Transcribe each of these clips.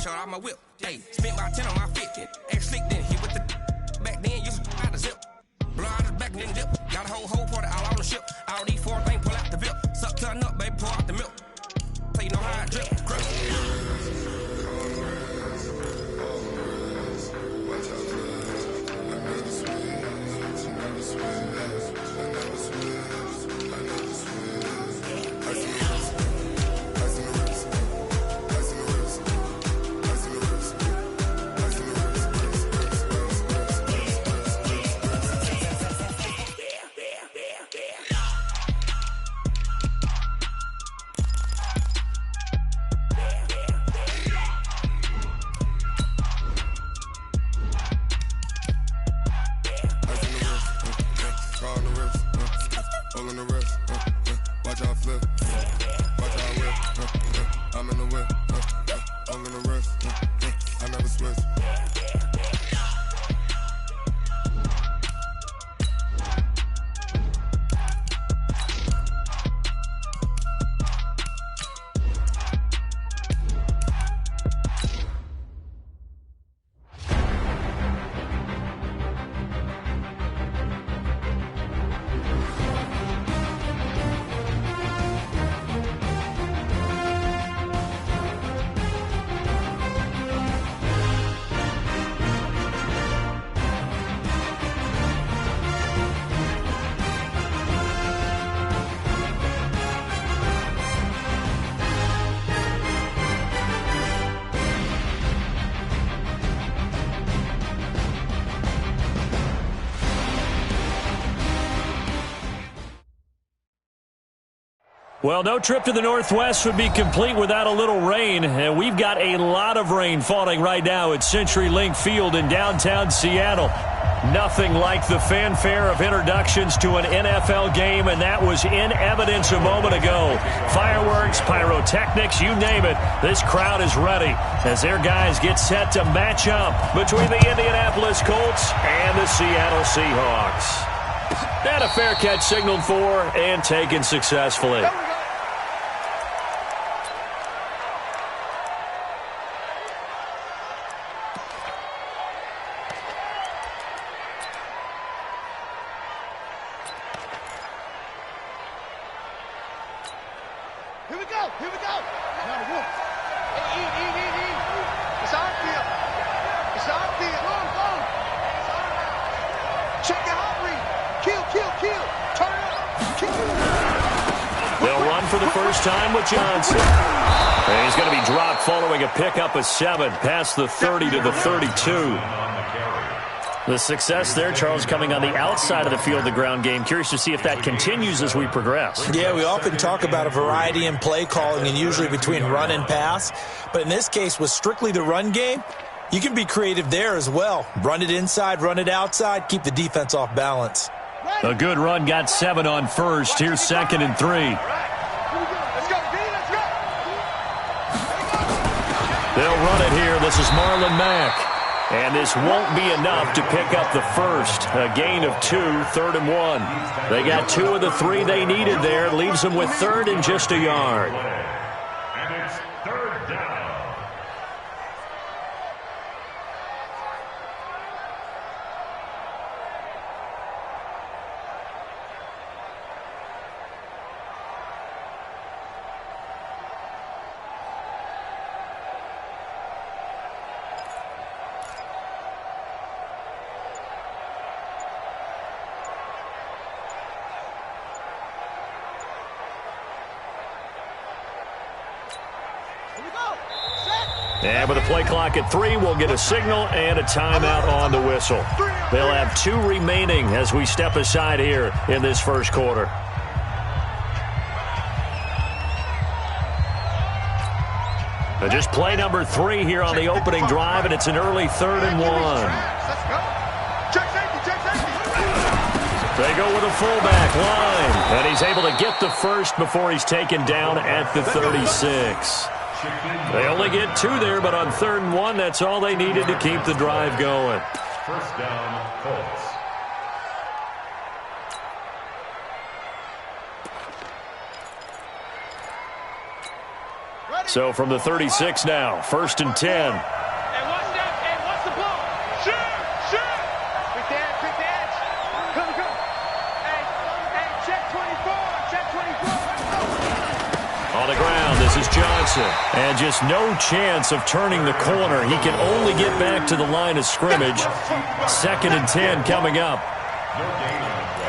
showed out my whip. Hey, spent about 10 on my 50. Ex slick then hit with the back then, used to out the zip. Blow out his back and then dip. Got a whole party all on the ship. All these four things pull out the VIP. Suck, turn up, baby, pour out the milk. So you know how I drip. Grip. Well, no trip to the Northwest would be complete without a little rain, and we've got a lot of rain falling right now at CenturyLink Field in downtown Seattle. Nothing like the fanfare of introductions to an NFL game, and that was in evidence a moment ago. Fireworks, pyrotechnics, you name it, this crowd is ready as their guys get set to match up between the Indianapolis Colts and the Seattle Seahawks. And a fair catch signaled for and taken successfully. Time with Johnson. And he's going to be dropped following a pickup of 7 past the 30 to the 32. The success there, Charles, coming on the outside of the field, the ground game. Curious to see if that continues as we progress. Yeah, we often talk about a variety in play calling and usually between run and pass. But in this case, with strictly the run game, you can be creative there as well. Run it inside, run it outside, keep the defense off balance. A good run got 7 on first. Here's 2nd and 3. They'll run it here. This is Marlon Mack. And this won't be enough to pick up the first. A gain of 2, 3rd and 1. They got 2 of the 3 they needed there. Leaves them with 3rd and just a yard. And it's 3rd down. And with a play clock at 3, we'll get a signal and a timeout on the whistle. They'll have 2 remaining as we step aside here in this first quarter. Just play number 3 here on the opening drive, and it's an early 3rd and 1. They go with a fullback line, and he's able to get the first before he's taken down at the 36. They only get 2 there, but on 3rd and 1, that's all they needed to keep the drive going. First down, Colts. So from the 36 now, 1st and 10. What's the ball? Shoot! Quick the edge. Come. Hey, check 24. On the ground, this is Johnson. And just no chance of turning the corner. He can only get back to the line of scrimmage. 2nd and 10 coming up.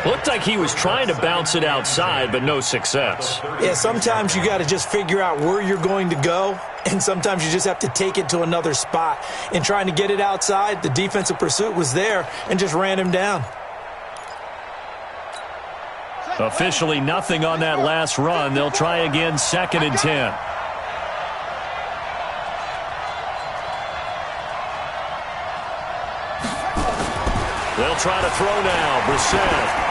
Looked like he was trying to bounce it outside, but no success. Yeah, sometimes you got to just figure out where you're going to go, and sometimes you just have to take it to another spot. In trying to get it outside, the defensive pursuit was there and just ran him down. Officially nothing on that last run. They'll try again, 2nd and 10. They'll try to throw now. Brissett.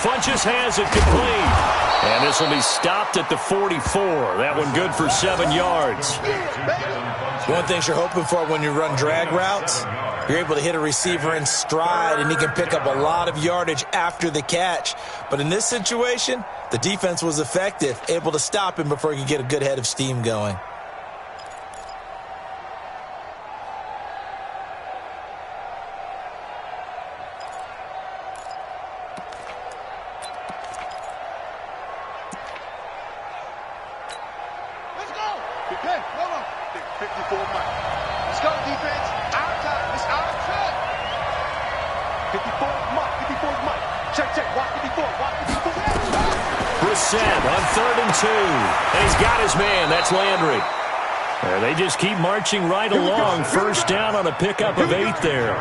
Funches has it complete. And this will be stopped at the 44. That one good for 7 yards. One thing you're hoping for when you run drag routes, you're able to hit a receiver in stride, and he can pick up a lot of yardage after the catch. But in this situation, the defense was effective, able to stop him before he could get a good head of steam going. Brissett on 3rd and 2. And he's got his man. That's Landry. They just keep marching right along. 1st down on a pickup of 8 there.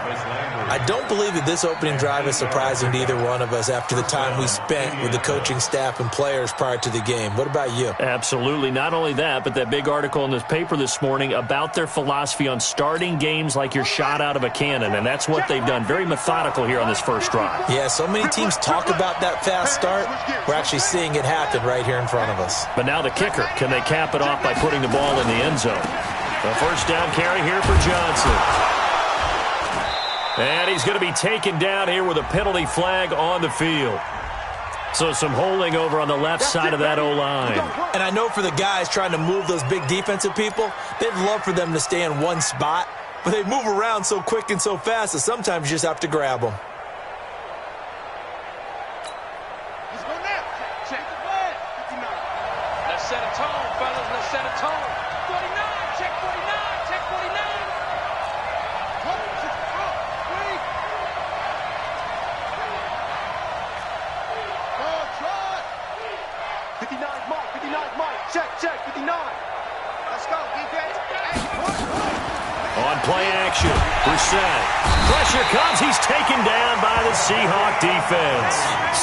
I don't believe that this opening drive is surprising to either one of us after the time we spent with the coaching staff and players prior to the game. What about you? Absolutely. Not only that, but that big article in the paper this morning about their philosophy on starting games like you're shot out of a cannon, and that's what they've done. Very methodical here on this first drive. Yeah, so many teams talk about that fast start. We're actually seeing it happen right here in front of us. But now the kicker. Can they cap it off by putting the ball in the end zone? The 1st down carry here for Johnson. And he's going to be taken down here with a penalty flag on the field. So some holding over on the left side of that O-line. And I know for the guys trying to move those big defensive people, they'd love for them to stay in one spot, but they move around so quick and so fast that sometimes you just have to grab them. Let's go now. Check the flag. 59. Let's set a tone, fellas. Let's set a tone. 49. Check 49. Check 49. Check, 59. Let's go, defense. On play action, Brissett. Pressure comes. He's taken down by the Seahawk defense.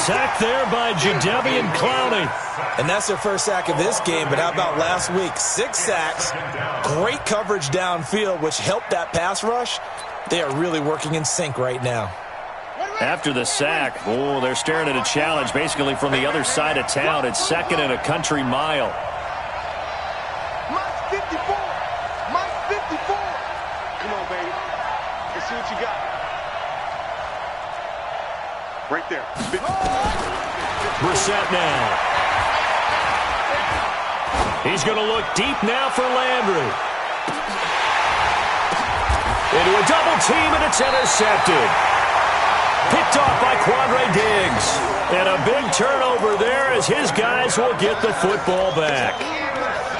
Sacked there by Jadeveon Clowney. And that's their first sack of this game, but how about last week? 6 sacks, great coverage downfield, which helped that pass rush. They are really working in sync right now. After the sack, they're staring at a challenge basically from the other side of town. It's 2nd and a country mile. Mike 54. Mike 54. Come on, baby. Let's see what you got. Right there. Brissett now. He's going to look deep now for Landry. Into a double team, and it's intercepted. Picked off by Quandre Diggs. And a big turnover there as his guys will get the football back.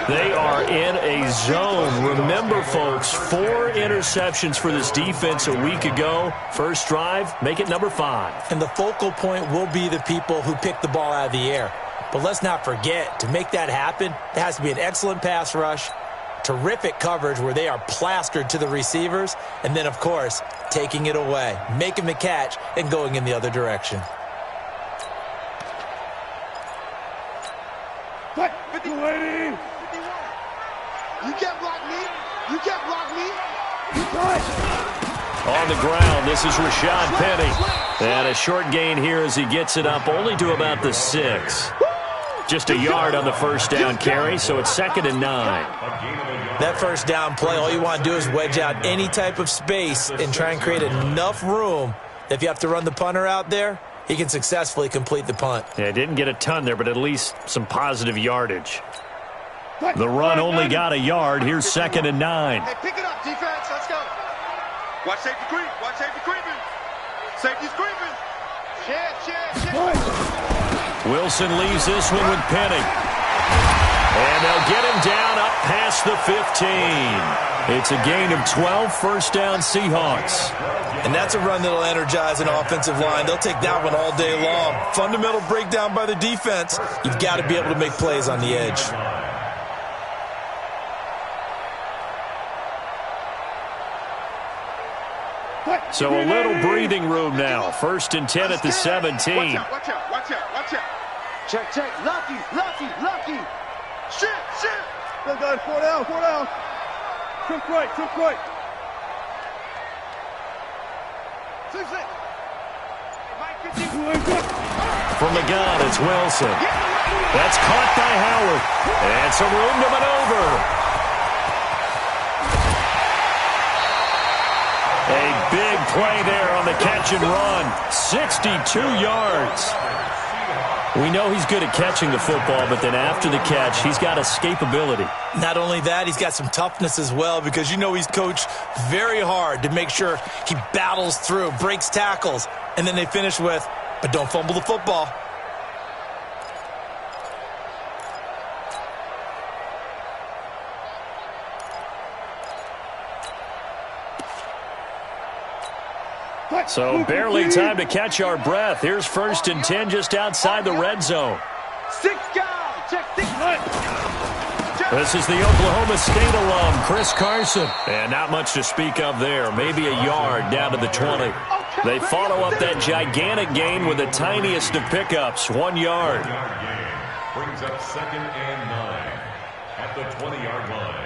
They are in a zone. Remember, folks, 4 interceptions for this defense a week ago. First drive, make it number 5. And the focal point will be the people who pick the ball out of the air. But let's not forget, to make that happen, there has to be an excellent pass rush, terrific coverage where they are plastered to the receivers, and then, of course, taking it away, making the catch, and going in the other direction. What? 50, 51. You can't block me. You can't block me. You can't. On the ground, this is Rashad Penny. And a short gain here as he gets it up only to about the 6. Just a yard on the first down carry, so it's 2nd and 9. That first down play, all you want to do is wedge out any type of space and try and create enough room that if you have to run the punter out there, he can successfully complete the punt. Yeah, didn't get a ton there, but at least some positive yardage. The run only got a yard. Here's 2nd and 9. Hey, pick it up, defense. Let's go. Watch safety creep. Watch safety creeping. Safety's creeping. Shit. Wilson leaves this one with Penny. And they'll get him down up past the 15. It's a gain of 12, first down Seahawks. And that's a run that'll energize an offensive line. They'll take that one all day long. Fundamental breakdown by the defense. You've got to be able to make plays on the edge. So a little breathing room now. 1st and 10 at the 17. Watch out. Check. Lucky. Shit. Go, guys, 4 down. Trip right. 6. From the gun, it's Wilson. That's caught by Howard. And some room to maneuver. A big play there on the catch and run. 62 yards. We know he's good at catching the football, but then after the catch, he's got escapability. Not only that, he's got some toughness as well, because you know he's coached very hard to make sure he battles through, breaks tackles, and then they finish with, but don't fumble the football. So barely time to catch our breath. Here's 1st and 10 just outside the red zone. 6 guys. Check 6. This is the Oklahoma State alum, Chris Carson. And not much to speak of there. Maybe a yard down to the 20. They follow up that gigantic gain with the tiniest of pickups, 1 yard. Brings up 2nd and 9 at the 20-yard line.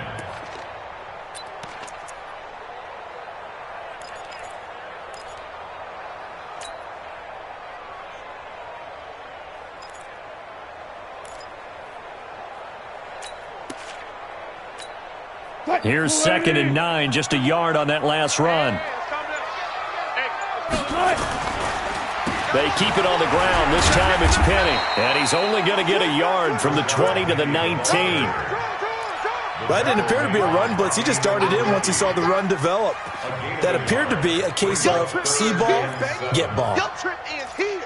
Here's 2nd and 9, just a yard on that last run. They keep it on the ground. This time it's Penny. And he's only going to get a yard from the 20 to the 19. That didn't appear to be a run blitz. He just darted in once he saw the run develop. That appeared to be a case of see ball, get ball. Your trip is here.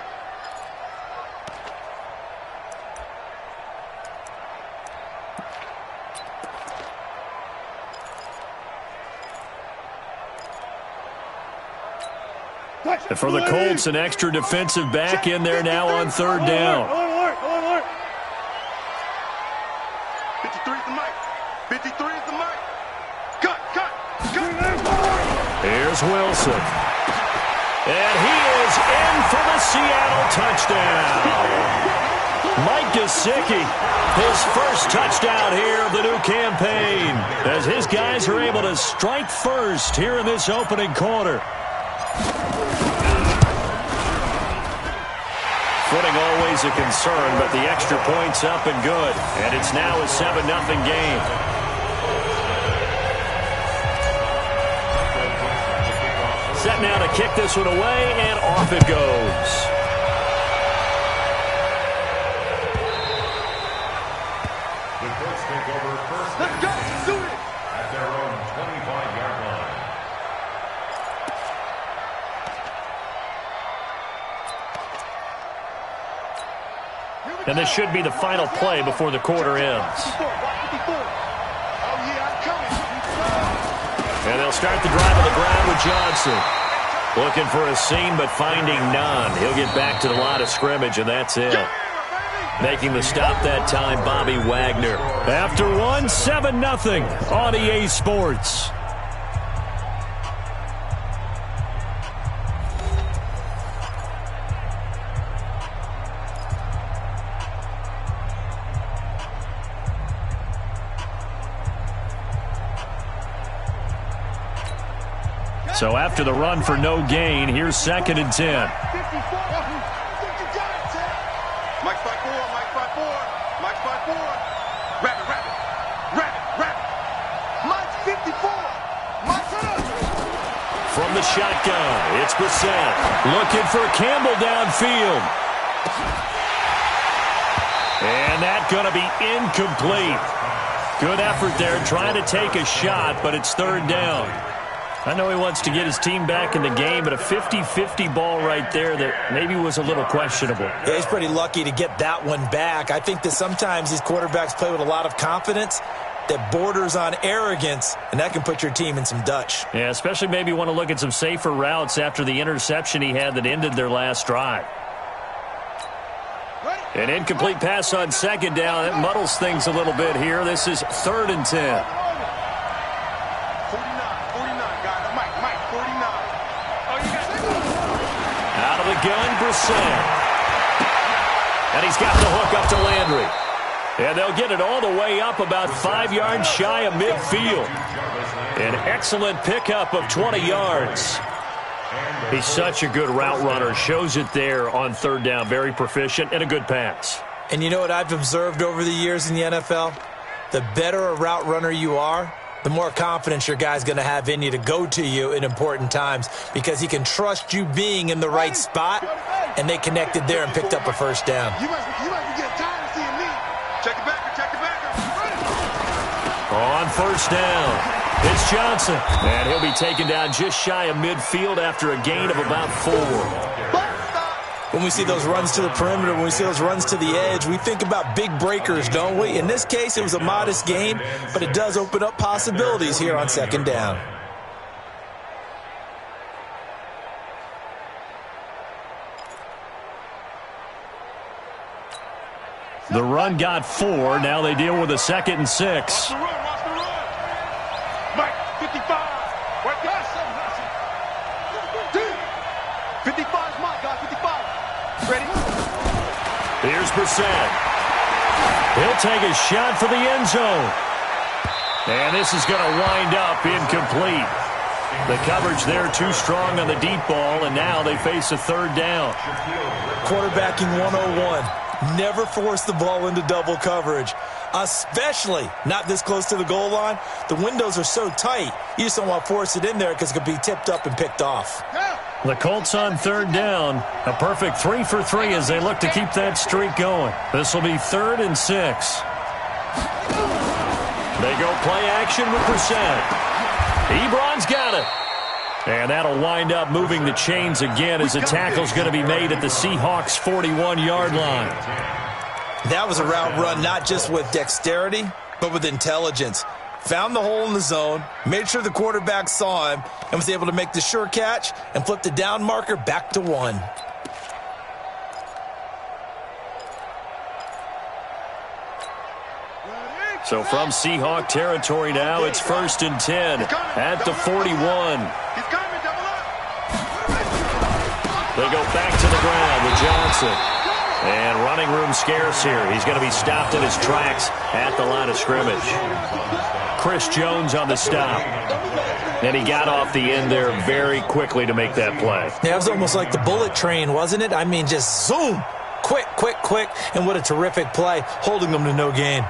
And for the Colts, an extra defensive back in there now on 3rd down. 53 is the mic. 53 is the mic. Cut. Here's Wilson. And he is in for the Seattle touchdown. Mike Gesicki, his first touchdown here of the new campaign, as his guys are able to strike first here in this opening quarter. Footing always a concern, but the extra point's up and good. And it's now a 7-0 game. Set now to kick this one away, and off it goes. The Colts take over 1st and 10 at their own 25-yard line. And this should be the final play before the quarter ends. And they'll start the drive on the ground with Johnson. Looking for a seam, but finding none. He'll get back to the line of scrimmage, and that's it. Making the stop that time, Bobby Wagner. After one, 7-0 on EA Sports. So after the run for no gain, here's 2nd and 10. Mike 5-4. Wrap it. Mike 54. Mike From the shotgun, it's Brissett. Looking for Campbell downfield. And that's going to be incomplete. Good effort there, trying to take a shot, but it's third down. I know he wants to get his team back in the game, but a 50-50 ball right there that maybe was a little questionable. Yeah, he's pretty lucky to get that one back. I think that sometimes these quarterbacks play with a lot of confidence that borders on arrogance, and that can put your team in some Dutch. Yeah, especially maybe want to look at some safer routes after the interception he had that ended their last drive. An incomplete pass on second down. That muddles things a little bit here. This is 3rd and 10. 49, guys. Mike, 49. Oh, you got it. Out of the gun, Brissett. And he's got the hook up to Landry. And they'll get it all the way up about 5 yards shy of midfield. An excellent pickup of 20 yards. He's such a good route runner. Shows it there on 3rd down. Very proficient and a good pass. And you know what I've observed over the years in the NFL? The better a route runner you are, the more confidence your guy's going to have in you to go to you in important times because he can trust you being in the right spot, and they connected there and picked up a first down. You might be getting tired of seeing me. Check it back. On first down, it's Johnson. And he'll be taken down just shy of midfield after a gain of about 4. When we see those runs to the perimeter, when we see those runs to the edge, we think about big breakers, don't we? In this case, it was a modest gain, but it does open up possibilities here on 2nd down. The run got 4. Now they deal with a 2nd and 6. Watch the run. Mike, 55. What got 55 is mine, guys. 55. Ready? Here's Brissett. He'll take a shot for the end zone. And this is going to wind up incomplete. The coverage there too strong on the deep ball, and now they face a 3rd down. Quarterbacking 101. Never force the ball into double coverage, especially not this close to the goal line. The windows are so tight, you just don't want to force it in there because it could be tipped up and picked off. The Colts on 3rd down. A perfect 3 for 3 as they look to keep that streak going. This will be 3rd and 6. They go play action with Brissett. Ebron's got it. And that'll wind up moving the chains again as the tackle's going to be made at the Seahawks' 41-yard line. That was a route run not just with dexterity, but with intelligence. Found the hole in the zone, made sure the quarterback saw him, and was able to make the sure catch and flip the down marker back to 1. So from Seahawk territory now, it's 1st and 10 at the 41. He's coming, double up. They go back to the ground with Johnson. And running room scarce here. He's going to be stopped in his tracks at the line of scrimmage. Chris Jones on the stop. And he got off the end there very quickly to make that play. Yeah, it was almost like the bullet train, wasn't it? I mean, just zoom. Quick. And what a terrific play, holding them to no gain.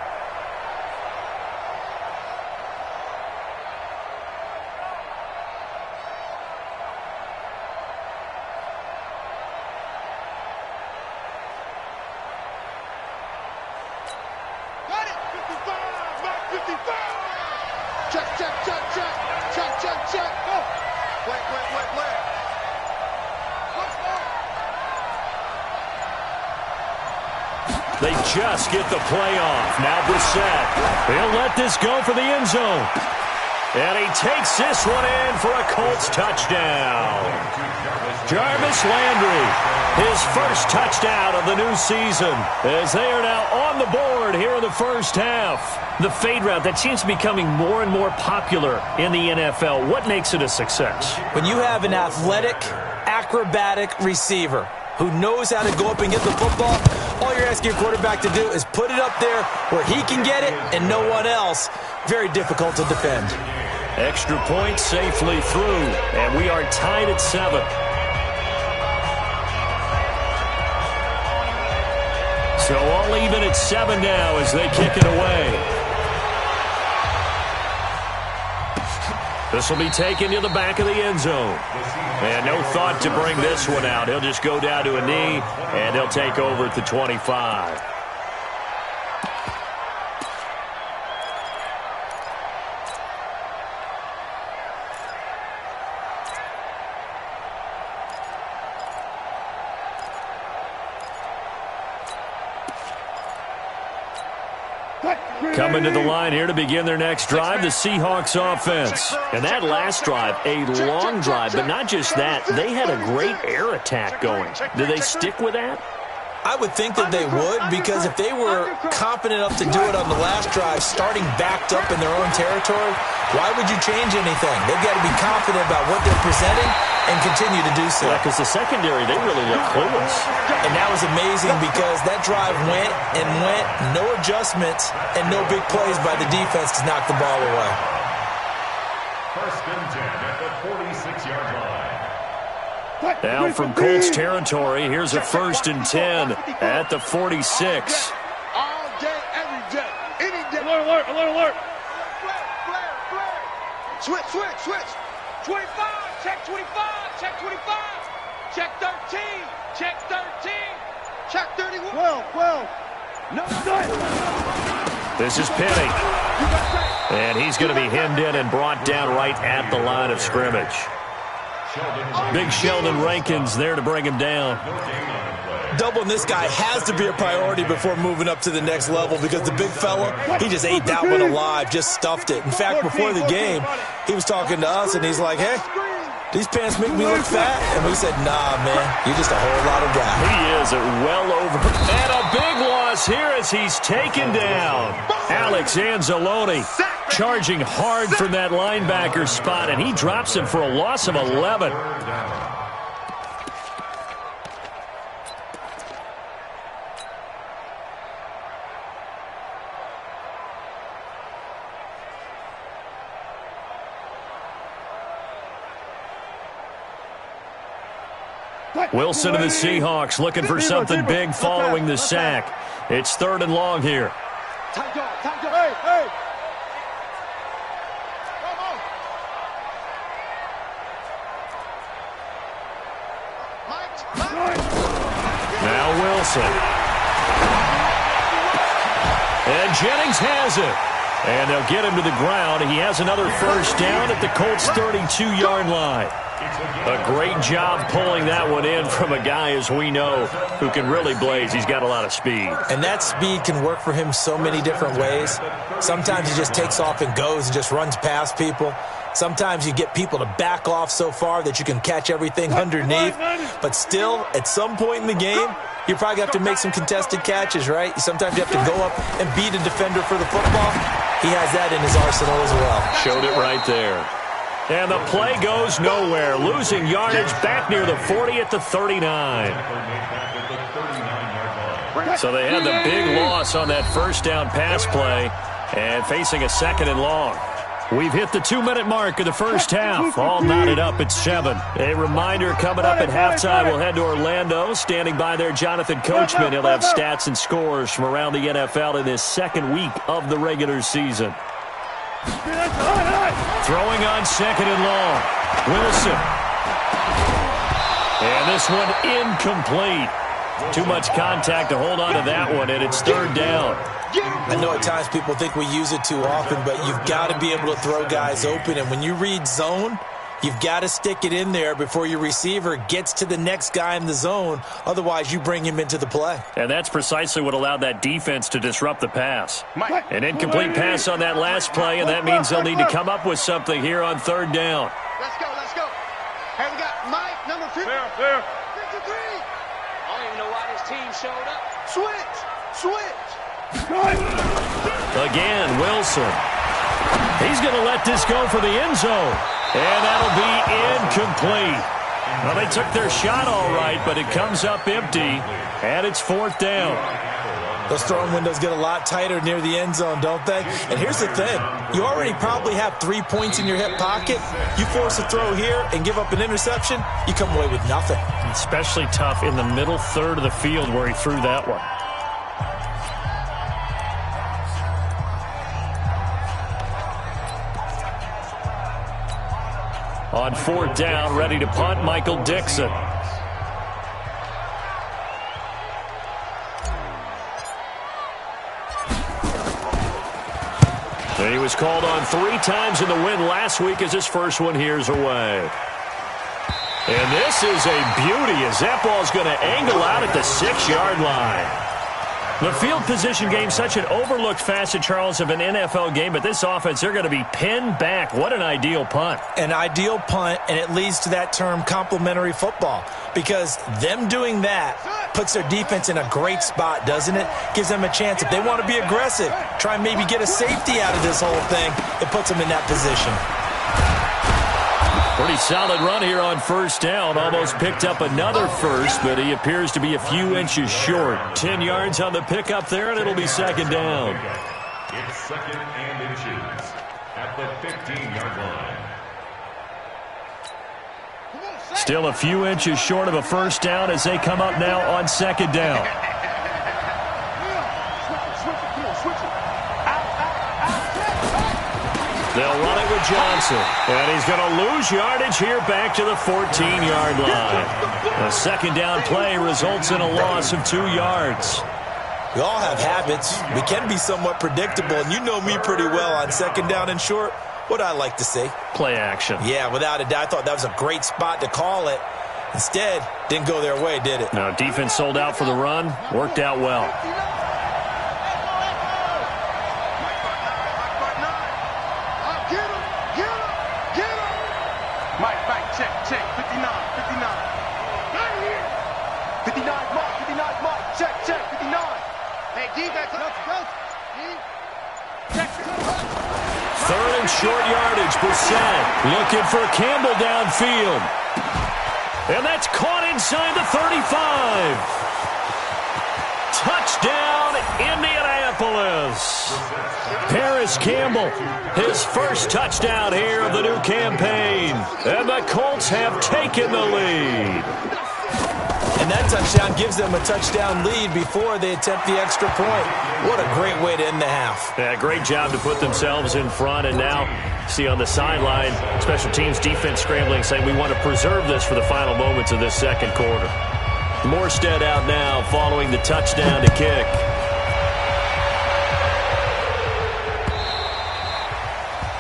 They just get the play off. Now Brissett. He'll let this go for the end zone. And he takes this one in for a Colts touchdown. Jarvis Landry, his first touchdown of the new season, as they are now on the board here in the first half. The fade route, that seems to be becoming more and more popular in the NFL. What makes it a success? When you have an athletic, acrobatic receiver who knows how to go up and get the football, all you're asking your quarterback to do is put it up there where he can get it and no one else. Very difficult to defend. Extra point safely through, and we are tied at 7. So all even at 7 now as they kick it away. This will be taken to the back of the end zone. And no thought to bring this one out. He'll just go down to a knee, and he'll take over at the 25. Coming to the line here to begin their next drive, the Seahawks offense. And that last drive, a long drive, but not just that, they had a great air attack going. Do they stick with that? I would think that they would, because if they were confident enough to do it on the last drive, starting backed up in their own territory, why would you change anything? They've got to be confident about what they're presenting and continue to do so. Yeah, because the secondary, they really look clueless. And that was amazing because that drive went and went, no adjustments, and no big plays by the defense to knock the ball away. First and 10 at the 46-yard line. Now from Colts territory, here's a 1st and 10 at the 46. All day, every day, any day. Alert, alert, alert. Switch. 25, check 25, check 25. Check 13, check 13. Check 31. 12. No. This is Penny. And he's going to be hemmed in and brought down right at the line of scrimmage. Big Sheldon Rankins there to bring him down. Doubling this guy has to be a priority before moving up to the next level, because the big fella, he just ate that one alive, just stuffed it. In fact, before the game, he was talking to us, and he's like, hey, these pants make me look fat. And we said, nah, man, you're just a whole lot of guy. He is well over. And a big loss here as he's taken down. Alex Anzalone charging hard from that linebacker spot, and he drops him for a loss of 11. Wilson and the Seahawks looking for something big following the sack. It's 3rd and long here. Time go. Hey. Come on. Now Wilson. And Jennings has it. And they'll get him to the ground. He has another 1st down at the Colts' 32-yard line. A great job pulling that one in from a guy, as we know, who can really blaze. He's got a lot of speed. And that speed can work for him so many different ways. Sometimes he just takes off and goes and just runs past people. Sometimes you get people to back off so far that you can catch everything underneath. But still, at some point in the game, you probably have to make some contested catches, right? Sometimes you have to go up and beat a defender for the football. He has that in his arsenal as well. Showed it right there. And the play goes nowhere. Losing yardage back near the 40 at the 39. So they had the big loss on that 1st down pass play and facing a 2nd and long. We've hit the 2-minute mark of the first half. All knotted up at 7. A reminder coming up at halftime. We'll head to Orlando. Standing by there, Jonathan Coachman. He'll have stats and scores from around the NFL in this 2nd week of the regular season. Throwing on 2nd and long. Wilson. And this one incomplete. Too much contact to hold on to that one, and it's 3rd down. I know at times people think we use it too often, but you've got to be able to throw guys open. And when you read zone, you've got to stick it in there before your receiver gets to the next guy in the zone. Otherwise, you bring him into the play. And that's precisely what allowed that defense to disrupt the pass. An incomplete pass on that last play, and that means they'll need to come up with something here on 3rd down. Let's go. Hey, we got Mike, number 50. There. 53. I don't even know why this team showed up. Switch. Again, Wilson. He's going to let this go for the end zone. And that'll be incomplete. Well, they took their shot all right, but it comes up empty, and it's 4th down. Those throwing windows get a lot tighter near the end zone, don't they? And here's the thing. You already probably have 3 points in your hip pocket. You force a throw here and give up an interception, you come away with nothing. Especially tough in the middle 3rd of the field where he threw that one. On 4th down, ready to punt, Michael Dixon. And he was called on 3 times in the win last week as his first one here's away. And this is a beauty as that ball's going to angle out at the 6-yard line. The field position game, such an overlooked facet, Charles, of an NFL game, but this offense, they're going to be pinned back. What an ideal punt. An ideal punt, and it leads to that term complementary football, because them doing that puts their defense in a great spot, doesn't it? Gives them a chance. If they want to be aggressive, try and maybe get a safety out of this whole thing, it puts them in that position. Pretty solid run here on first down. Almost picked up another first, but he appears to be a few inches short. 10 yards on the pickup there, and it'll be second down. It's second and inches at the 15-yard line. Still a few inches short of a first down as they come up now on second down. They'll run it with Johnson, and he's going to lose yardage here back to the 14-yard line. A second down play results in a loss of 2 yards. We all have habits. We can be somewhat predictable, and you know me pretty well on second down and short. What I like to say? Play action. Yeah, without a doubt. I thought that was a great spot to call it. Instead, didn't go their way, did it? No, defense sold out for the run. Worked out well. Check, 59, 59. 59, Mark, 59, Mark. Check, 59. Hey, defense, let's go. Check. Third and short yardage. Brissett looking for Campbell downfield. And that's caught inside the 35. Touchdown, Indianapolis. Paris Campbell, his first touchdown here of the new campaign. And the Colts have taken the lead. And that touchdown gives them a touchdown lead before they attempt the extra point. What a great way to end the half. Yeah, great job to put themselves in front. And now, see on the sideline, special teams defense scrambling, saying we want to preserve this for the final moments of this second quarter. Morstead out now following the touchdown to kick.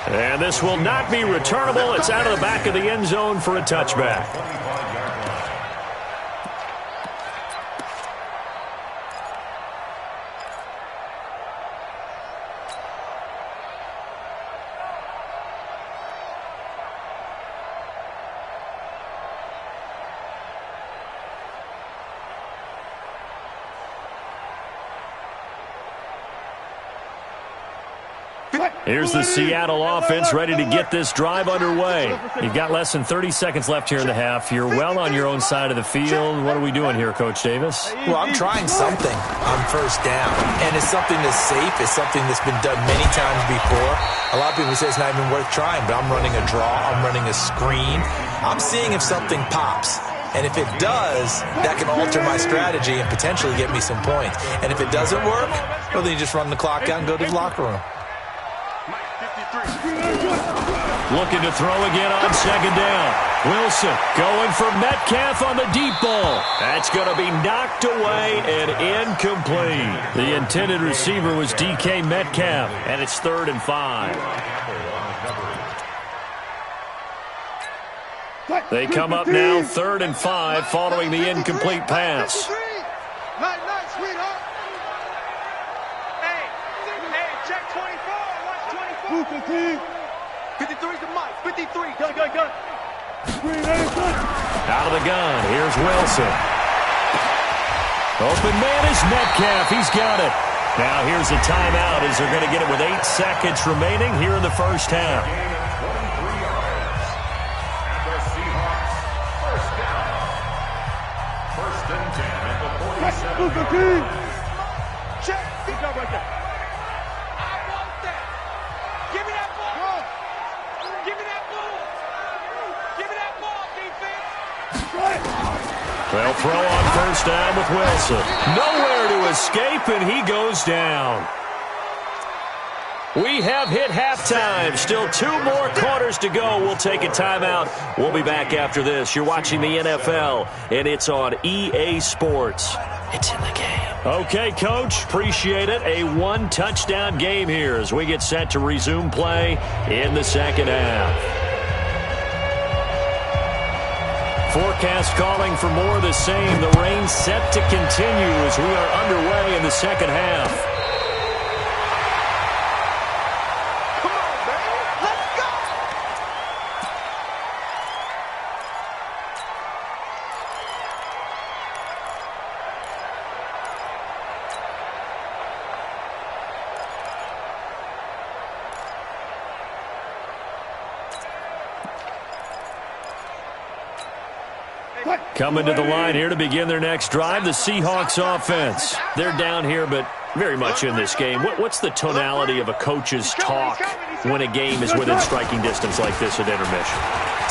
And this will not be returnable. It's out of the back of the end zone for a touchback. Here's the Seattle offense ready to get this drive underway. You've got less than 30 seconds left here in the half. You're well on your own side of the field. What are we doing here, Coach Davis? Well, I'm trying something on first down, and it's something that's safe. It's something that's been done many times before. A lot of people say it's not even worth trying, but I'm running a draw. I'm running a screen. I'm seeing if something pops. And if it does, that can alter my strategy and potentially get me some points. And if it doesn't work, well, then you just run the clock out and go to the locker room. Looking to throw again on second down. Wilson going for Metcalf on the deep ball. That's going to be knocked away and incomplete. The intended receiver was DK Metcalf, and it's 3rd and 5. They come up now 3rd and 5 following the incomplete pass. Night, sweetheart. Hey, check 24. Watch 24. 53's the mic. 53. Gun. Out of the gun. Here's Wilson. Open man is Metcalf. He's got it. Now here's a timeout as they're going to get it with 8 seconds remaining here in the first half. Check. Good job right there. I want that. Give me that ball. Give me that ball. Give me that ball, defense. They'll throw on first down with Wilson. Nowhere to escape, and he goes down. We have hit halftime. Still 2 more quarters to go. We'll take a timeout. We'll be back after this. You're watching the NFL, and it's on EA Sports. It's in the game. Okay, Coach. Appreciate it. A 1-touchdown game here as we get set to resume play in the second half. forecast calling for more of the same. The rain set to continue as we are underway in the second half. Come on, baby. Let's go. Coming to the line here to begin their next drive, the Seahawks offense. They're down here, but very much in this game. What's the tonality of a coach's talk when a game is within striking distance like this at intermission?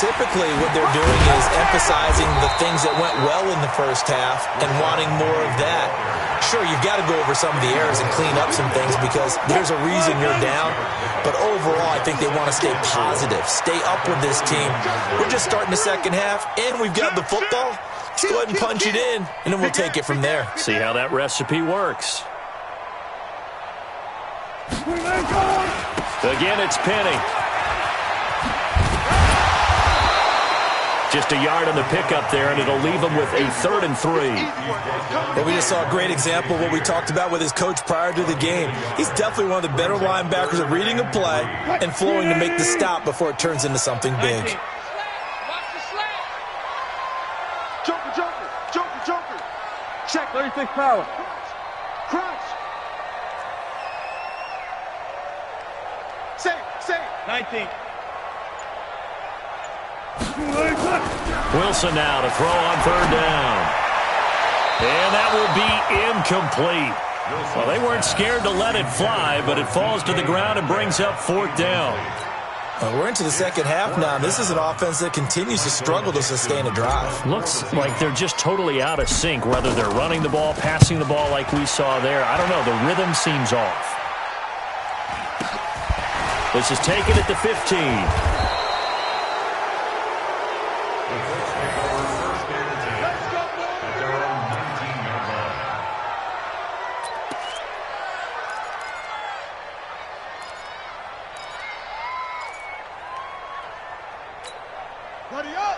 Typically, what they're doing is emphasizing the things that went well in the first half and wanting more of that. Sure, you've got to go over some of the errors and clean up some things because there's a reason you're down. But overall, I think they want to stay positive, stay up with this team. We're just starting the second half, and we've got the football. Let's go ahead and punch it in, and then we'll take it from there. See how that recipe works. Again, it's Penny. Just a yard on the pickup there, and it'll leave him with a 3rd and 3. Well, we just saw a great example of what we talked about with his coach prior to the game. He's definitely one of the better linebackers at reading a play and flowing to make the stop before it turns into something big. Watch the slap. Joker. Check. 36 power. Crouch. Say. 19. Wilson now to throw on 3rd down. And that will be incomplete. Well, they weren't scared to let it fly, but it falls to the ground and brings up 4th down. We're into the second half now. This is an offense that continues to struggle to sustain a drive. Looks like they're just totally out of sync, whether they're running the ball, passing the ball like we saw there. I don't know. The rhythm seems off. This is taken at the 15.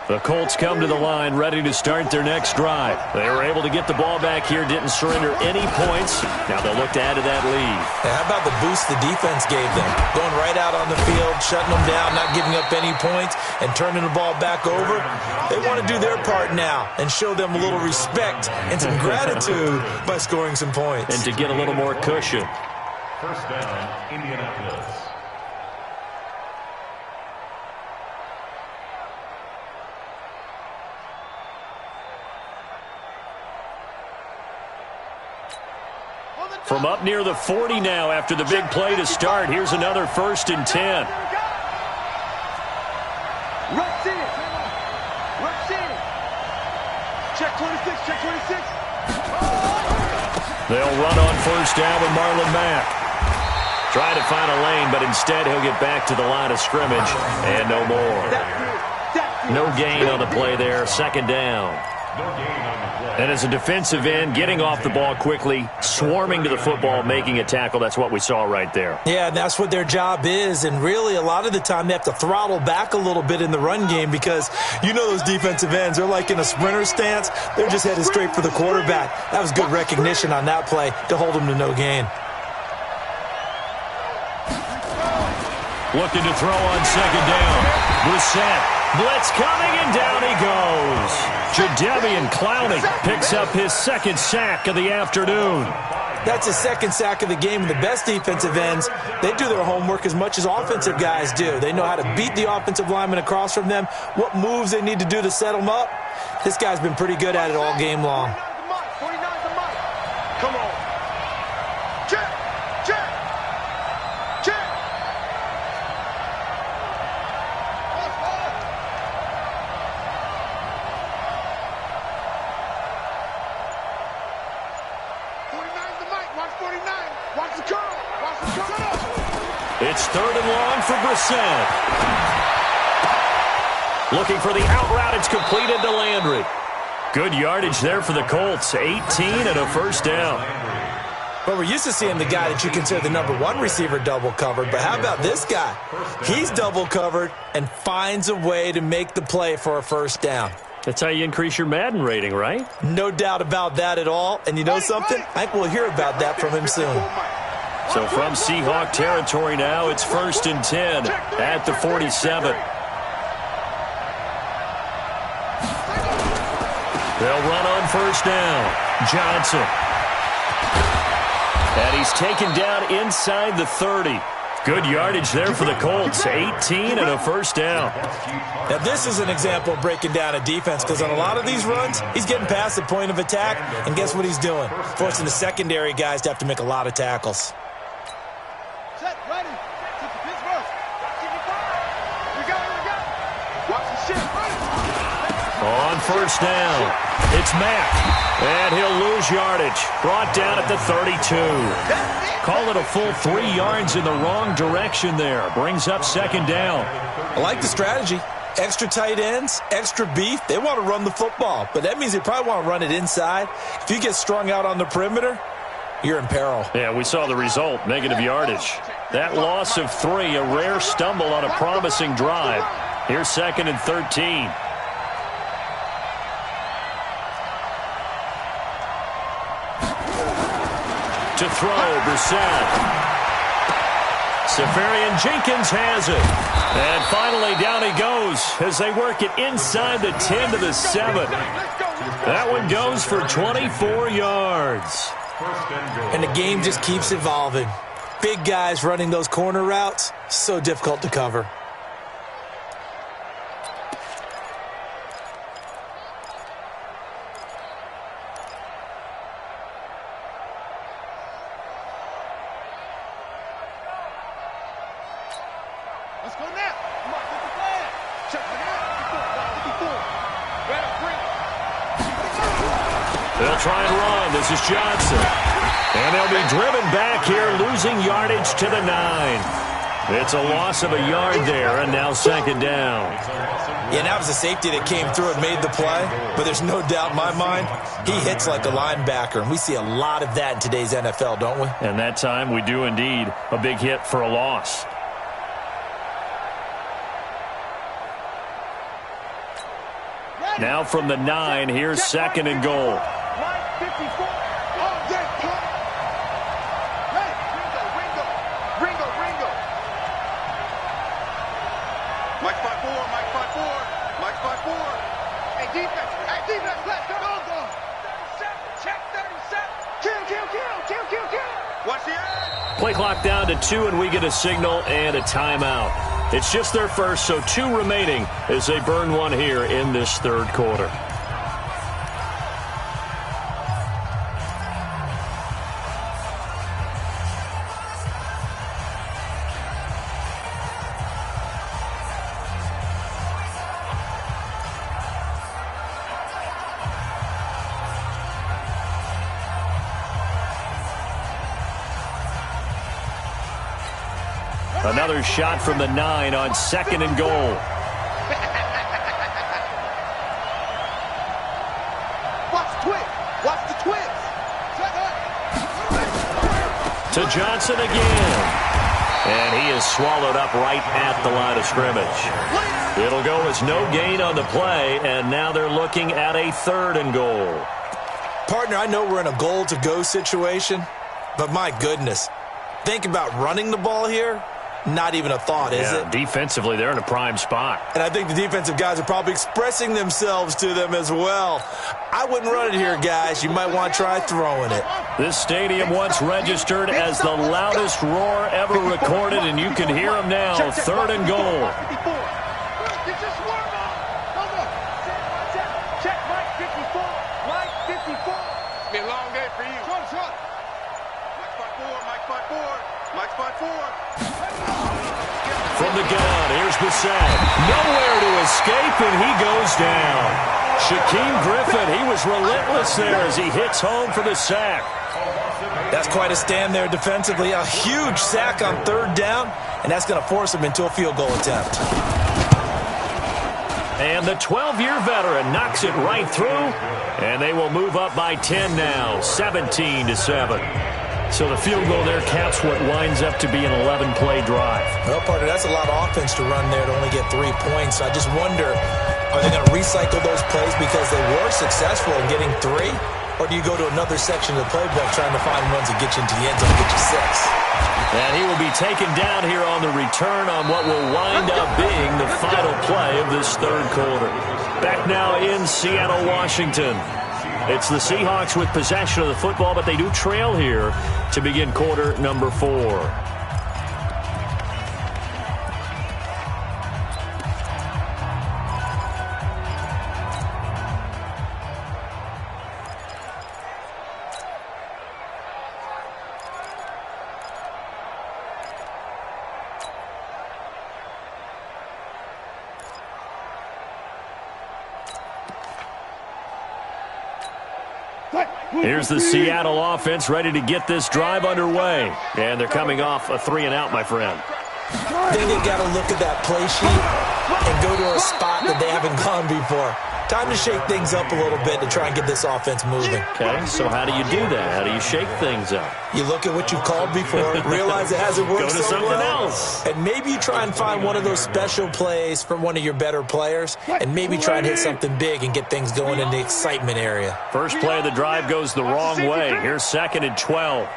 The Colts come to the line ready to start their next drive. They were able to get the ball back here, didn't surrender any points. Now they'll look to add to that lead. Now, how about the boost the defense gave them? Going right out on the field, shutting them down, not giving up any points, and turning the ball back over. They want to do their part now and show them a little respect and some gratitude by scoring some points. And to get a little more cushion. First down, Indianapolis. From up near the 40 now after the big play to start. Here's another 1st and 10. Rush in. Check 26. They'll run on 1st down with Marlon Mack. Try to find a lane, but instead he'll get back to the line of scrimmage. And no more. No gain on the play there. 2nd down. And as a defensive end, getting off the ball quickly, swarming to the football, making a tackle, that's what we saw right there. Yeah, and that's what their job is. And really, a lot of the time, they have to throttle back a little bit in the run game because you know those defensive ends, they're like in a sprinter stance. They're just headed straight for the quarterback. That was good recognition on that play to hold them to no gain. Looking to throw on 2nd down. Brissett. Blitz coming, and down he goes. Jadeveon Clowney picks up his 2nd sack of the afternoon. That's his 2nd sack of the game. And the best defensive ends, they do their homework as much as offensive guys do. They know how to beat the offensive lineman across from them, what moves they need to do to set them up. This guy's been pretty good at it all game long. 49's the mic. Come on. Check. 49's the mic. Watch 49. Watch the curl. It's 3rd and long for Brissett. Looking for the out route. It's completed to Landry. Good yardage there for the Colts. 18 and a 1st down. But we're used to seeing the guy that you consider the #1 receiver double covered. But how about this guy? He's double covered and finds a way to make the play for a 1st down. That's how you increase your Madden rating, right? No doubt about that at all. And you know something? I think we'll hear about that from him soon. So from Seahawk territory now, it's 1st and 10 at the 47. They'll run on 1st down. Johnson. And he's taken down inside the 30. Good yardage there for the Colts. 18 and a 1st down. Now, this is an example of breaking down a defense because on a lot of these runs, he's getting past the point of attack, and guess what he's doing? Forcing the secondary guys to have to make a lot of tackles. Set, ready. Set the pitch first. We go. Watch the shit. On 1st down, it's Mack. And he'll lose yardage. Brought down at the 32. Call it a full 3 yards in the wrong direction there. Brings up 2nd down. I like the strategy. Extra tight ends, extra beef. They want to run the football, but that means they probably want to run it inside. If you get strung out on the perimeter, you're in peril. Yeah, we saw the result, negative yardage. That loss of 3, a rare stumble on a promising drive. Here's 2nd and 13. To throw, Brissett. Safarian Jenkins has it. And finally down he goes as they work it inside the 10 to the 7. That one goes for 24 yards. And the game just keeps evolving. Big guys running those corner routes, so difficult to cover. Let's go now. Come on, get the flag. Check it out. 54. Better bring it. They'll try and run. This is Johnson. And they'll be driven back here, losing yardage to the 9. It's a loss of a yard there, and now 2nd down. Yeah, that was a safety that came through and made the play, but there's no doubt in my mind, he hits like a linebacker, and we see a lot of that in today's NFL, don't we? And that time we do indeed a big hit for a loss. Now from the 9, here's 2nd and goal. Line 54. Oh, yeah, punt. Ringo. Mike 5-4. Mike 5-4. Hey, defense, let's go. Check 37. Kill. Watch the edge. Play clock down to 2, and we get a signal and a timeout. It's just their first, so 2 remaining as they burn one here in this 3rd quarter. Another shot from the 9 on 2nd and goal. Watch the twins. To Johnson again. And he is swallowed up right at the line of scrimmage. It'll go as no gain on the play, and now they're looking at a 3rd and goal. Partner, I know we're in a goal-to-go situation, but my goodness, think about running the ball here. Not even a thought, is it? Defensively, they're in a prime spot. And I think the defensive guys are probably expressing themselves to them as well. I wouldn't run it here, guys. You might want to try throwing it. This stadium once registered as the loudest roar ever recorded, and you can hear them now. 3rd and goal. Check Mike 54. Mike 54. Be a long day for you. Shot. Mike 5-4. From the gun, here's Brissett. Nowhere to escape, and he goes down. Shaquem Griffin, he was relentless there as he hits home for the sack. That's quite a stand there defensively. A huge sack on 3rd down, and that's going to force him into a field goal attempt. And the 12-year veteran knocks it right through, and they will move up by 10 now, 17-7. So the field goal there caps what winds up to be an 11-play drive. Well, partner, that's a lot of offense to run there to only get 3 points. I just wonder, are they going to recycle those plays because they were successful in getting 3? Or do you go to another section of the playbook trying to find ones that get you into the end zone and get you 6? And he will be taken down here on the return on what will wind up being the final play of this third quarter. Back now in Seattle, Washington. It's the Seahawks with possession of the football, but they do trail here to begin quarter number 4. Here's the Seattle offense ready to get this drive underway. And they're coming off a 3-and-out, my friend. Then you got to look at that play sheet and go to a spot that they haven't gone before. Time to shake things up a little bit to try and get this offense moving. Okay, so how do you do that? How do you shake things up? You look at what you've called before, realize it hasn't worked Go to so something well, else. and maybe you try and find one of those special plays from one of your better players, and maybe try and hit something big and get things going in the excitement area. First play of the drive goes the wrong way. Here's 2nd and 12.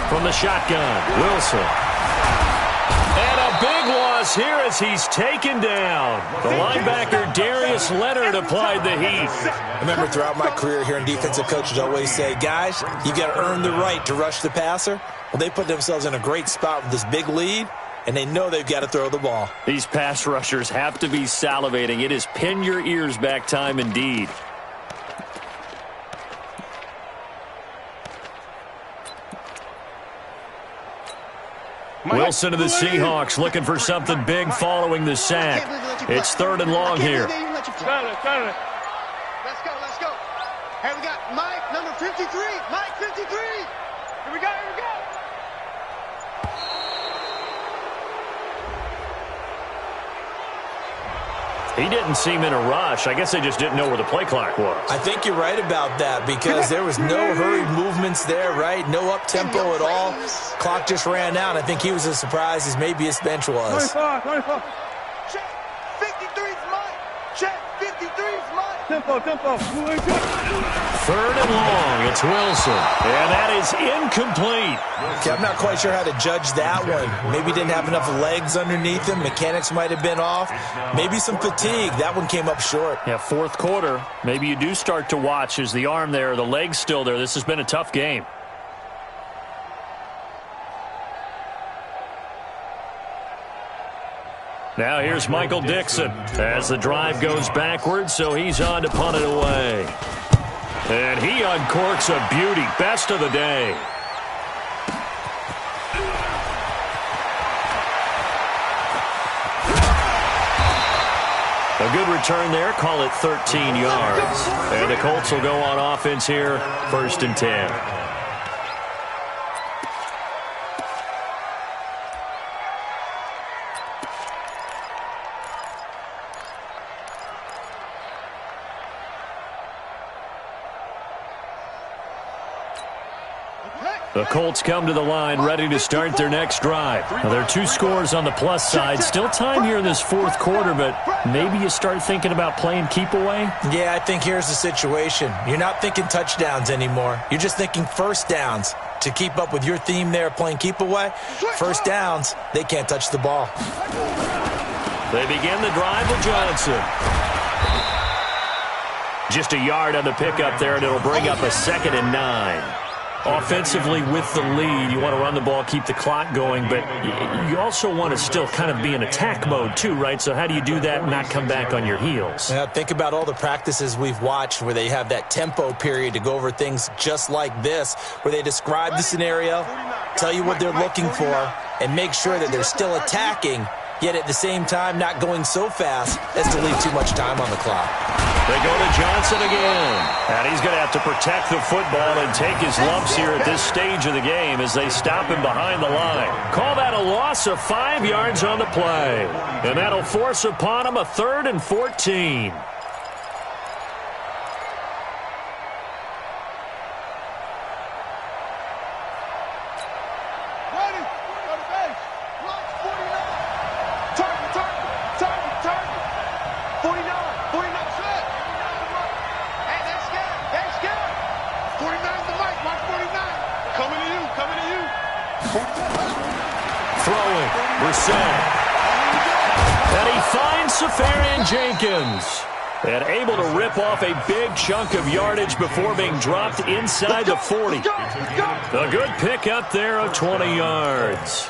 From the shotgun, Wilson. And a big loss here as he's taken down. The linebacker, Darius Leonard, applied the heat. I remember throughout my career hearing defensive coaches always say, guys, you got to earn the right to rush the passer. Well, they put themselves in a great spot with this big lead, and they know they've got to throw the ball. These pass rushers have to be salivating. It is pin your ears back time indeed. Wilson of the Seahawks looking for something big following the sack. It's 3rd and long here. Let's go. Hey, we got Mike, number 53. Mike, 53. Here we go. He didn't seem in a rush. I guess they just didn't know where the play clock was. I think you're right about that because there was no hurried movements there, right? No up-tempo at all. Clock just ran out. I think he was as surprised as maybe his bench was. 24. Check. 53's Mike. Check. 53's Mike. Tempo. 3rd and long. It's Wilson. And that is incomplete. Okay, I'm not quite sure how to judge that one. Maybe didn't have enough legs underneath him. Mechanics might have been off. Maybe some fatigue. That one came up short. Yeah, 4th quarter. Maybe you do start to watch. Is the arm there, the leg's still there? This has been a tough game. Now here's Michael Dixon as the drive goes backwards, so he's on to punt it away. And he uncorks a beauty. Best of the day. A good return there. Call it 13 yards. And the Colts will go on offense here. 1st and 10. The Colts come to the line ready to start their next drive. Now, there are 2 scores on the plus side. Still time here in this 4th quarter, but maybe you start thinking about playing keep away? Yeah, I think here's the situation. You're not thinking touchdowns anymore. You're just thinking first downs. To keep up with your theme there, playing keep away, first downs, they can't touch the ball. They begin the drive with Johnson. Just a yard on the pickup there, and it'll bring up a 2nd and 9. Offensively with the lead, you want to run the ball, keep the clock going, but you also want to still kind of be in attack mode too, right? So how do you do that and not come back on your heels? Yeah, think about all the practices we've watched where they have that tempo period to go over things just like this, where they describe the scenario, tell you what they're looking for, and make sure that they're still attacking, yet at the same time not going so fast as to leave too much time on the clock. They go to Johnson again. And he's going to have to protect the football and take his lumps here at this stage of the game as they stop him behind the line. Call that a loss of 5 yards on the play. And that'll force upon him a 3rd and 14. Jenkins, and able to rip off a big chunk of yardage before being dropped inside the 40. A good pickup there of 20 yards.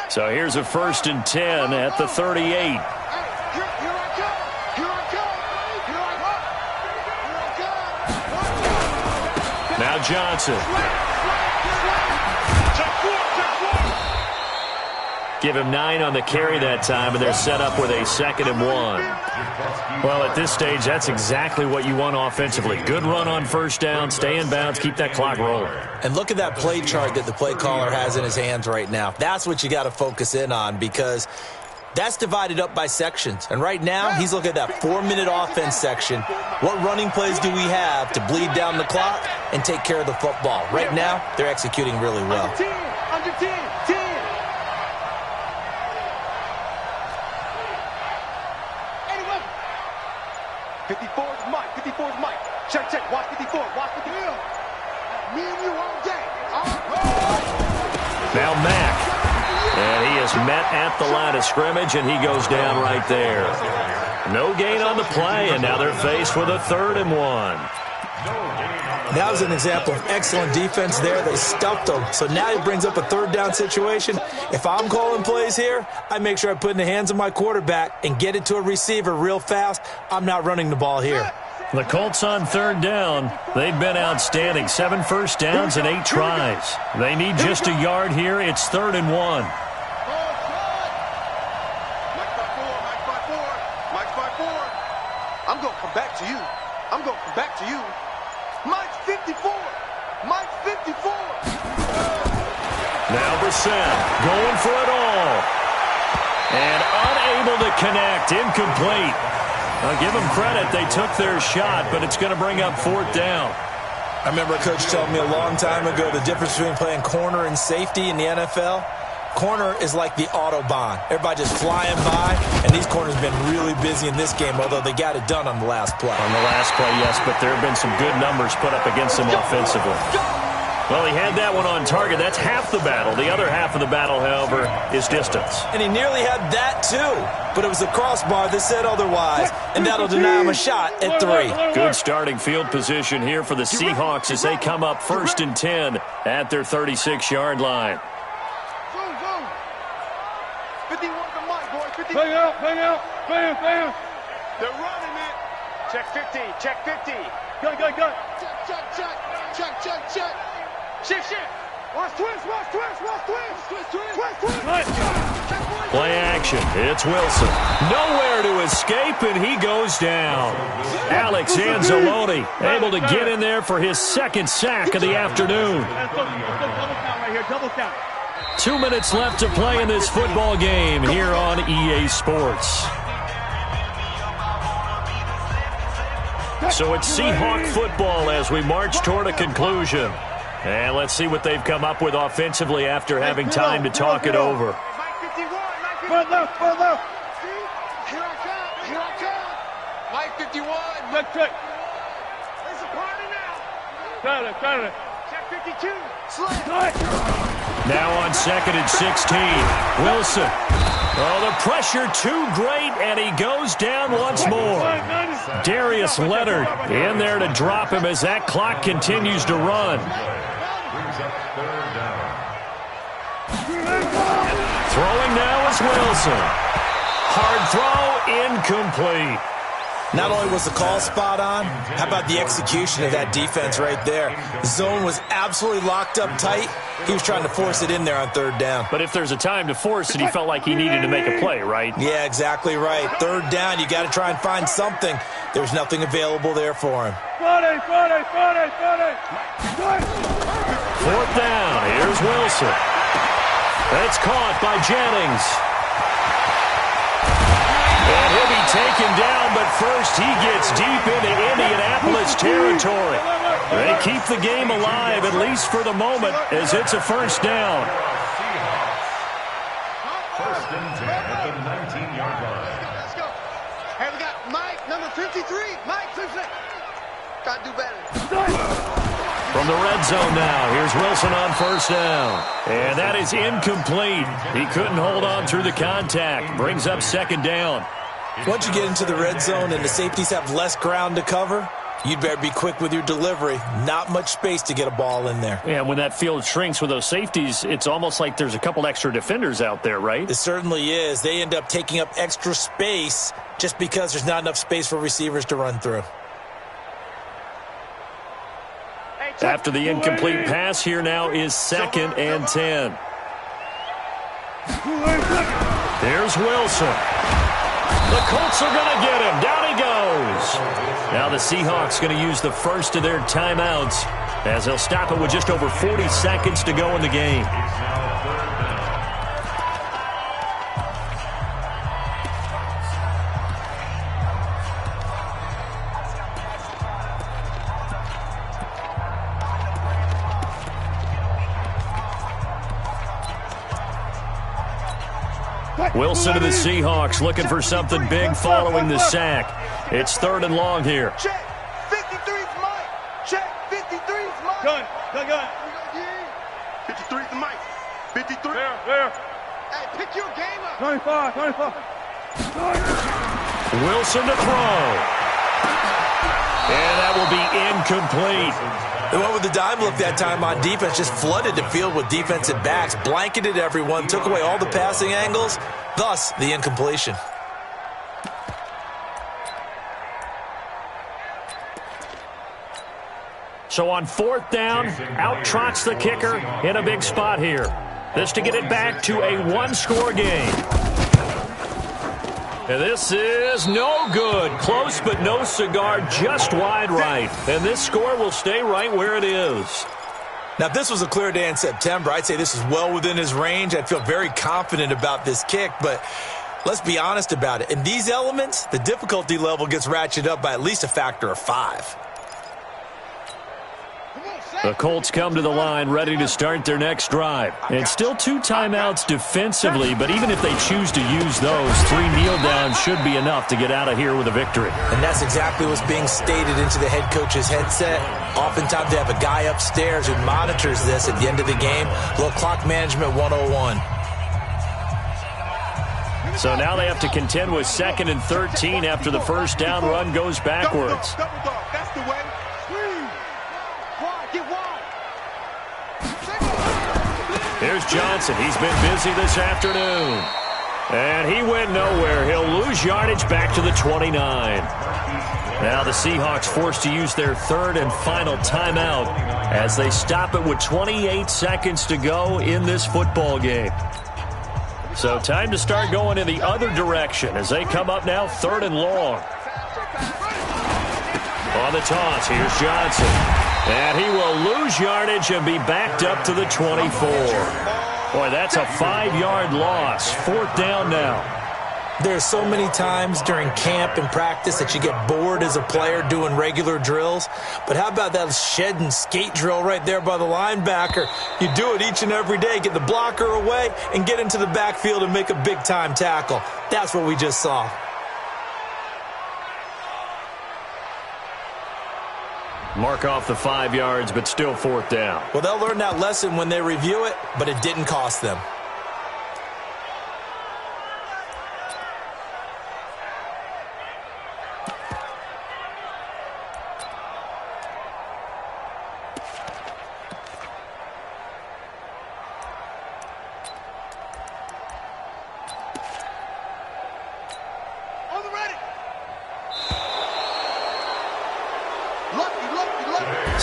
So here's a 1st and 10 at the 38. Now Johnson. Give him 9 on the carry that time, and they're set up with a 2nd and 1. Well, at this stage, that's exactly what you want offensively. Good run on 1st down, stay in bounds, keep that clock rolling. And look at that play chart that the play caller has in his hands right now. That's what you got to focus in on, because that's divided up by sections. And right now, he's looking at that 4-minute offense section. What running plays do we have to bleed down the clock and take care of the football? Right now, they're executing really well. Under 10. 54 is Mike. 54 is Mike. Check. Watch 54. Watch 54. Me and you all day. Now Mack. And he is met at the line of scrimmage, and he goes down right there. No gain on the play, and now they're faced with a 3rd and 1. That was an example of excellent defense there. They stuffed him. So now he brings up a 3rd down situation. If I'm calling plays here, I make sure I put it in the hands of my quarterback and get it to a receiver real fast. I'm not running the ball here. The Colts on 3rd down. They've been outstanding. 7 first downs and 8 tries. They need just a yard here. It's 3rd and 1. I'm going to come back to you. Mike's 54. Mike's 54. Now Brissett going for it all. And unable to connect. Incomplete. I'll give them credit. They took their shot, but it's going to bring up 4th down. I remember a coach telling me a long time ago the difference between playing corner and safety in the NFL. Corner is like the Autobahn. Everybody just flying by, and these corners have been really busy in this game, although they got it done on the last play. On the last play, yes, but there have been some good numbers put up against them offensively. Well, he had that one on target. That's half the battle. The other half of the battle, however, is distance. And he nearly had that, too. But it was the crossbar that said otherwise, and that'll deny him a shot at 3. Good starting field position here for the Seahawks as they come up 1st and 10 at their 36-yard line. 51 to Mike, boy. 50. Bang out. They're running it. Check 50. Go. Check. Shift. Watch twist. Play action. It's Wilson. Nowhere to escape, and he goes down. Alex Anzalone able to get in there for his 2nd sack of the afternoon. Double count. 2 minutes left to play in this football game here on EA Sports. So it's Seahawk football as we march toward a conclusion. And let's see what they've come up with offensively after having time to talk it over. Front left. Here I come. Mike 51. Check. It's a party now. Got it. Check 52. Now on 2nd and 16. Wilson. Oh, the pressure too great, and he goes down once more. Darius Leonard in there to drop him as that clock continues to run. Throwing now is Wilson. Hard throw, incomplete. Not only was the call spot on, how about the execution of that defense right there? The zone was absolutely locked up tight. He was trying to force it in there on third down. But if there's a time to force it, he felt like he needed to make a play, right? Yeah, exactly right. Third down, you got to try and find something. There's nothing available there for him. Fourth down. Here's Wilson. That's caught by Jennings. And he'll be taken down, but first he gets deep into Indianapolis territory. They keep the game alive, at least for the moment, as it's a first down. First and 10 at the 19-yard line. Let's go. Hey, we got Mike, number 53. Mike, 56. Gotta do better. From the red zone now, here's Wilson on first down. And that is incomplete. He couldn't hold on through the contact. Brings up second down. Once you get into the red zone and the safeties have less ground to cover, you'd better be quick with your delivery. Not much space to get a ball in there. Yeah, when that field shrinks with those safeties, it's almost like there's a couple extra defenders out there, right? It certainly is. They end up taking up extra space just because there's not enough space for receivers to run through. After the incomplete pass, here now is second and 10. There's Wilson. The Colts are going to get him. Down he goes. Now the Seahawks going to use the first of their timeouts as they'll stop it with just over 40 seconds to go in the game. Wilson to the Seahawks looking for something big following the sack. It's third and long here. Check. 53's Mike. Check. 53's Mike. Gun. 53's the Mike. 53. There. Hey, pick your game up. 25. Wilson to throw. And that will be incomplete. They went with the dime look that time on defense, just flooded the field with defensive backs, blanketed everyone, took away all the passing angles, thus the incompletion. So on fourth down, out trots the kicker in a big spot here. This to get it back to a one-score game. And this is no good. Close but no cigar, just wide right. And this score will stay right where it is. Now, if this was a clear day in September, I'd say this is well within his range. I'd feel very confident about this kick, but let's be honest about it. In these elements, the difficulty level gets ratcheted up by at least a factor of 5. The Colts come to the line ready to start their next drive. And still 2 timeouts defensively, but even if they choose to use those, 3 kneel downs should be enough to get out of here with a victory. And that's exactly what's being stated into the head coach's headset. Oftentimes they have a guy upstairs who monitors this at the end of the game. A little clock management 101. So now they have to contend with 2nd and 13 after the first down run goes backwards. That's the way. Here's Johnson. He's been busy this afternoon. And he went nowhere. He'll lose yardage back to the 29. Now the Seahawks forced to use their third and final timeout as they stop it with 28 seconds to go in this football game. So time to start going in the other direction as they come up now 3rd and long. On the toss, here's Johnson. And he will lose yardage and be backed up to the 24. Boy, that's a 5-yard loss. 4th down now. There's so many times during camp and practice that you get bored as a player doing regular drills. But how about that shed and skate drill right there by the linebacker? You do it each and every day. Get the blocker away and get into the backfield and make a big-time tackle. That's what we just saw. Mark off the 5 yards, but still 4th down. Well, they'll learn that lesson when they review it, but it didn't cost them.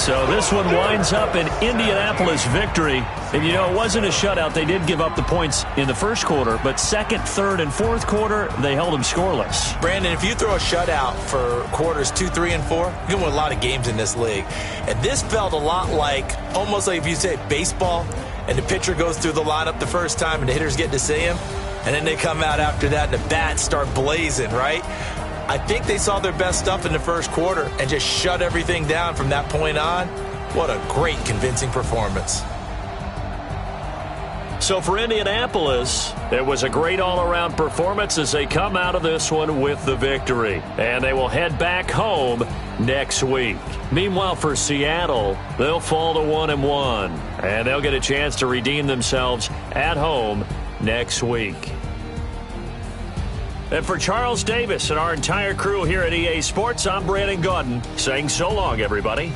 So this one winds up an Indianapolis victory. And, you know, it wasn't a shutout. They did give up the points in the first quarter, but second, third, and fourth quarter, they held them scoreless. Brandon, if you throw a shutout for quarters 2, 3, and 4, you can win a lot of games in this league. And this felt a lot like, almost like if you say baseball, and the pitcher goes through the lineup the first time and the hitters get to see him, and then they come out after that and the bats start blazing, right? I think they saw their best stuff in the first quarter and just shut everything down from that point on. What a great, convincing performance. So for Indianapolis, it was a great all-around performance as they come out of this one with the victory. And they will head back home next week. Meanwhile, for Seattle, they'll fall to 1-1. And they'll get a chance to redeem themselves at home next week. And for Charles Davis and our entire crew here at EA Sports, I'm Brandon Gaudin saying so long, everybody.